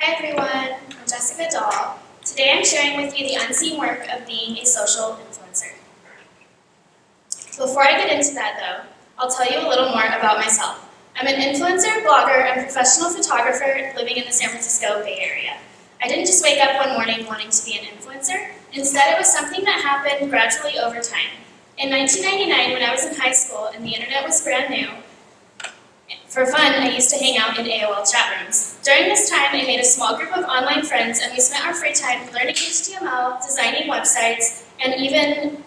Hi everyone, I'm Jessica Dahl. Today I'm sharing with you the unseen work of being a social influencer. Before I get into that though, I'll tell you a little more about myself. I'm an influencer, blogger, and professional photographer living in the San Francisco Bay Area. I didn't just wake up one morning wanting to be an influencer. Instead, it was something that happened gradually over time. In 1999, when I was in high school and the internet was brand new, for fun, I used to hang out in AOL chat rooms. During this time, I made a small group of online friends, and we spent our free time learning HTML, designing websites, and even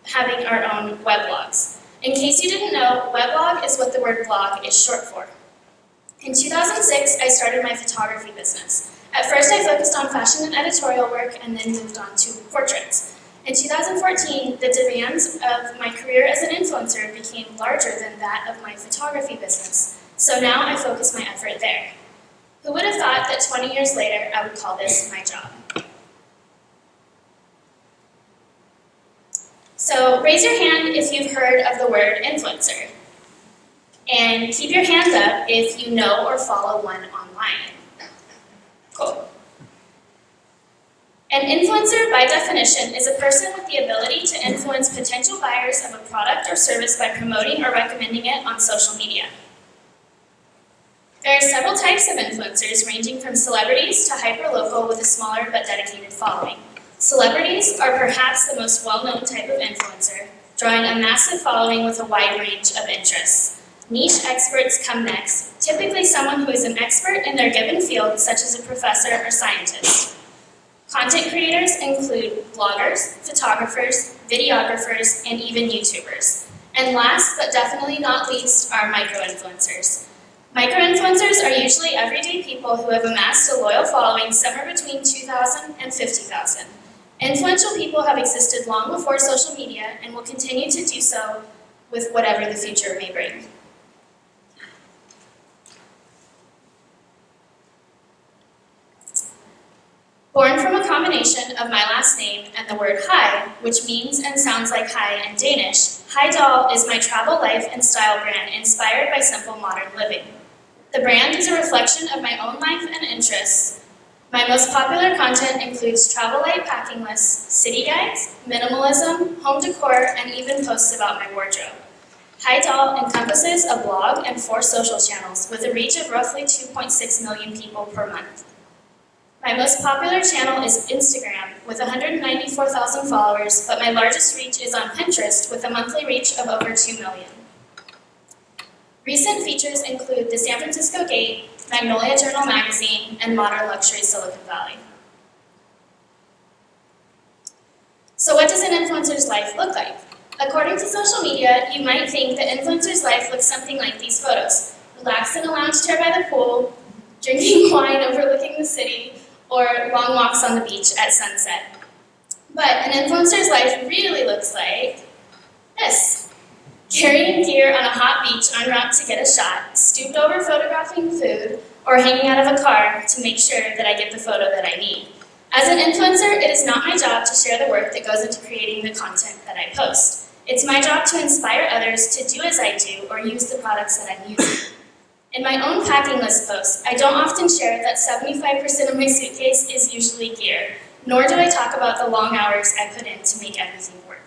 having our own weblogs. In case you didn't know, weblog is what the word blog is short for. In 2006, I started my photography business. At first, I focused on fashion and editorial work, and then moved on to portraits. In 2014, the demands of my career as an influencer became larger than that of my photography business. So now I focus my effort there. Who would have thought that 20 years later, I would call this my job? So raise your hand if you've heard of the word influencer. And keep your hand up if you know or follow one online. Cool. An influencer, by definition, is a person with the ability to influence potential buyers of a product or service by promoting or recommending it on social media. There are several types of influencers, ranging from celebrities to hyperlocal with a smaller but dedicated following. Celebrities are perhaps the most well-known type of influencer, drawing a massive following with a wide range of interests. Niche experts come next, typically someone who is an expert in their given field, such as a professor or scientist. Content creators include bloggers, photographers, videographers, and even YouTubers. And last, but definitely not least, are micro-influencers. Micro-influencers are usually everyday people who have amassed a loyal following somewhere between 2,000 and 50,000. Influential people have existed long before social media and will continue to do so with whatever the future may bring. Born from a combination of my last name and the word Hei, which means and sounds like hi in Danish, Heidal is my travel, life, and style brand inspired by simple modern living. The brand is a reflection of my own life and interests. My most popular content includes travel light packing lists, city guides, minimalism, home decor, and even posts about my wardrobe. Heidal encompasses a blog and 4 social channels with a reach of roughly 2.6 million people per month. My most popular channel is Instagram with 194,000 followers, but my largest reach is on Pinterest with a monthly reach of over 2 million. Recent features include the San Francisco Gate, Magnolia Journal magazine, and modern luxury Silicon Valley. So what does an influencer's life look like? According to social media, you might think that influencer's life looks something like these photos. Relaxed in a lounge chair by the pool, drinking wine overlooking the city, or long walks on the beach at sunset. But an influencer's life really looks like this. Carrying gear on a hot beach en route to get a shot, stooped over photographing food, or hanging out of a car to make sure that I get the photo that I need. As an influencer, it is not my job to share the work that goes into creating the content that I post. It's my job to inspire others to do as I do or use the products that I'm using. In my own packing list posts, I don't often share that 75% of my suitcase is usually gear, nor do I talk about the long hours I put in to make everything work.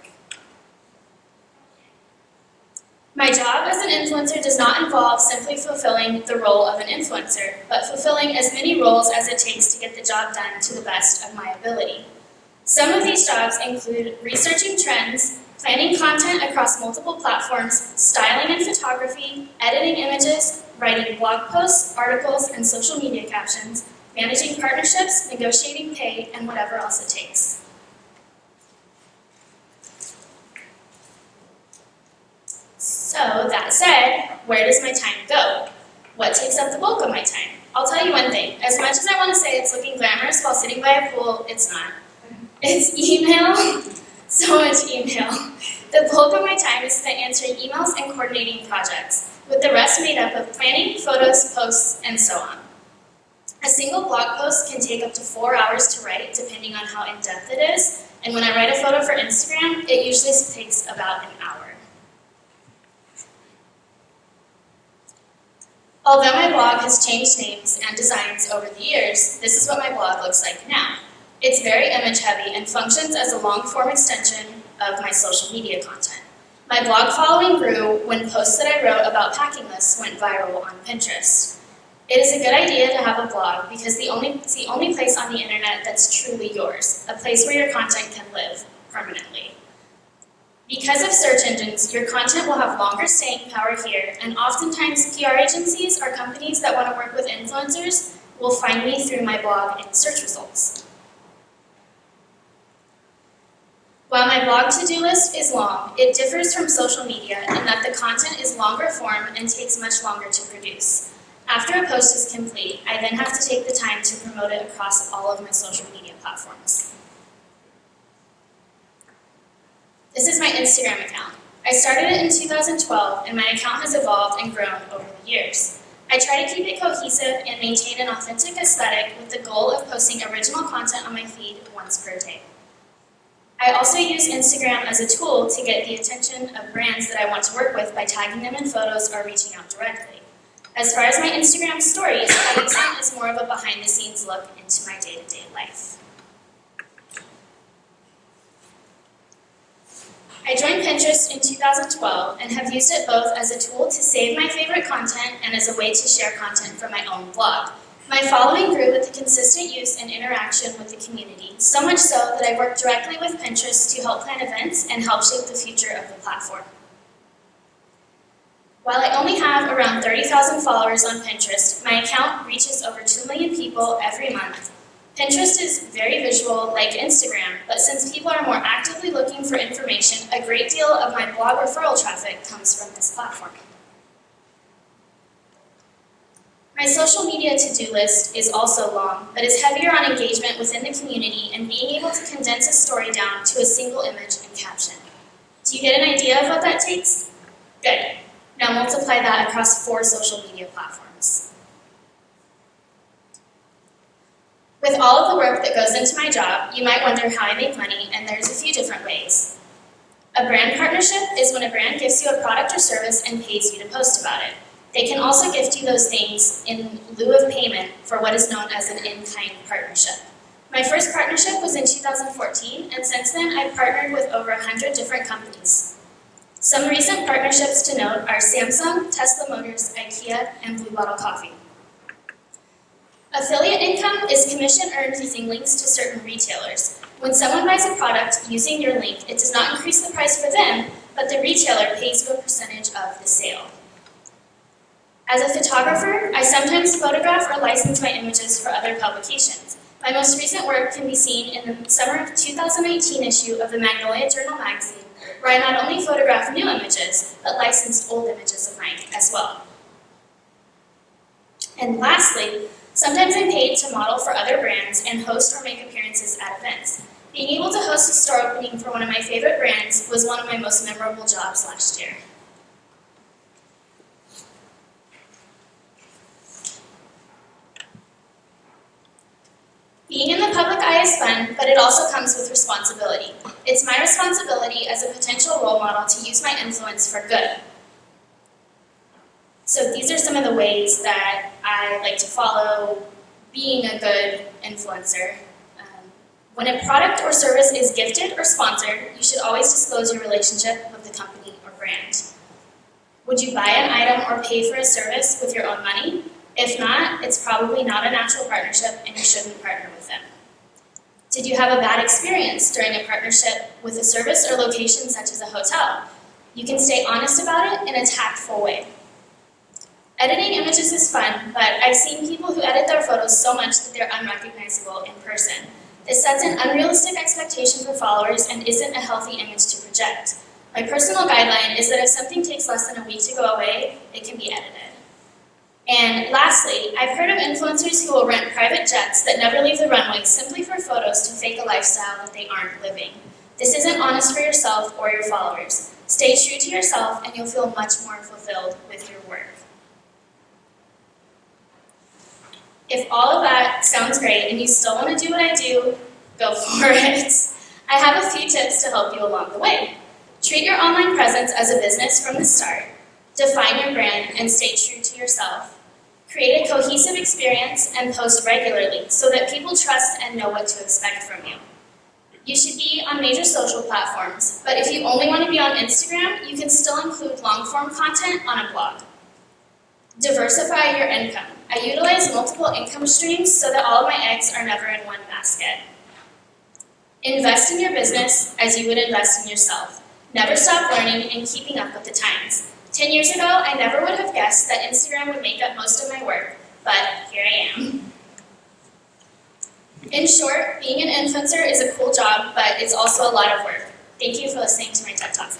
My job as an influencer does not involve simply fulfilling the role of an influencer, but fulfilling as many roles as it takes to get the job done to the best of my ability. Some of these jobs include researching trends, planning content across multiple platforms, styling and photography, editing images, writing blog posts, articles, and social media captions, managing partnerships, negotiating pay, and whatever else it takes. So that said, where does my time go? What takes up the bulk of my time? I'll tell you one thing. As much as I want to say it's looking glamorous while sitting by a pool, it's not. It's email, so much email. The bulk of my time is spent answering emails and coordinating projects, with the rest made up of planning, photos, posts, and so on. A single blog post can take up to 4 hours to write, depending on how in-depth it is, and when I write a photo for Instagram, it usually takes about an hour. Although my blog has changed names and designs over the years, this is what my blog looks like now. It's very image heavy and functions as a long-form extension of my social media content. My blog following grew when posts that I wrote about packing lists went viral on Pinterest. It is a good idea to have a blog because it's the only place on the internet that's truly yours, a place where your content can live permanently. Because of search engines, your content will have longer staying power here, and oftentimes PR agencies or companies that want to work with influencers will find me through my blog in search results. While my blog to-do list is long, it differs from social media in that the content is longer form and takes much longer to produce. After a post is complete, I then have to take the time to promote it across all of my social media platforms. This is my Instagram account. I started it in 2012, and my account has evolved and grown over the years. I try to keep it cohesive and maintain an authentic aesthetic with the goal of posting original content on my feed once per day. I also use Instagram as a tool to get the attention of brands that I want to work with by tagging them in photos or reaching out directly. As far as my Instagram stories, I use them as more of a behind-the-scenes look into my day-to-day life. I joined Pinterest in 2012 and have used it both as a tool to save my favorite content and as a way to share content from my own blog. My following grew with the consistent use and interaction with the community, so much so that I work directly with Pinterest to help plan events and help shape the future of the platform. While I only have around 30,000 followers on Pinterest, my account reaches over 2 million people every month. Pinterest is very visual, like Instagram, but since people are more actively looking for information, a great deal of my blog referral traffic comes from this platform. My social media to-do list is also long, but is heavier on engagement within the community and being able to condense a story down to a single image and caption. Do you get an idea of what that takes? Good. Now multiply that across 4 social media platforms. With all of the work that goes into my job, you might wonder how I make money, and there's a few different ways. A brand partnership is when a brand gives you a product or service and pays you to post about it. They can also gift you those things in lieu of payment for what is known as an in-kind partnership. My first partnership was in 2014, and since then I've partnered with over 100 different companies. Some recent partnerships to note are Samsung, Tesla Motors, IKEA, and Blue Bottle Coffee. Affiliate income is commission earned using links to certain retailers. When someone buys a product using your link, it does not increase the price for them, but the retailer pays you a percentage of the sale. As a photographer, I sometimes photograph or license my images for other publications. My most recent work can be seen in the summer 2018 issue of the Magnolia Journal magazine, where I not only photograph new images, but licensed old images of mine as well. And lastly, sometimes I'm paid to model for other brands and host or make appearances at events. Being able to host a store opening for one of my favorite brands was one of my most memorable jobs last year. Being in the public eye is fun, but it also comes with responsibility. It's my responsibility as a potential role model to use my influence for good. So these are some of the ways that I like to follow being a good influencer. When a product or service is gifted or sponsored, you should always disclose your relationship with the company or brand. Would you buy an item or pay for a service with your own money? If not, it's probably not a natural partnership and you shouldn't partner with them. Did you have a bad experience during a partnership with a service or location such as a hotel? You can stay honest about it in a tactful way. Editing images is fun, but I've seen people who edit their photos so much that they're unrecognizable in person. This sets an unrealistic expectation for followers and isn't a healthy image to project. My personal guideline is that if something takes less than a week to go away, it can be edited. And lastly, I've heard of influencers who will rent private jets that never leave the runway simply for photos to fake a lifestyle that they aren't living. This isn't honest for yourself or your followers. Stay true to yourself and you'll feel much more fulfilled with your work. If all of that sounds great and you still want to do what I do, go for it. I have a few tips to help you along the way. Treat your online presence as a business from the start. Define your brand and stay true to yourself. Create a cohesive experience and post regularly so that people trust and know what to expect from you. You should be on major social platforms, but if you only want to be on Instagram, you can still include long-form content on a blog. Diversify your income. I utilize multiple income streams so that all of my eggs are never in one basket. Invest in your business as you would invest in yourself. Never stop learning and keeping up with the times. 10 years ago, I never would have guessed that Instagram would make up most of my work, but here I am. In short, being an influencer is a cool job, but it's also a lot of work. Thank you for listening to my TED Talk.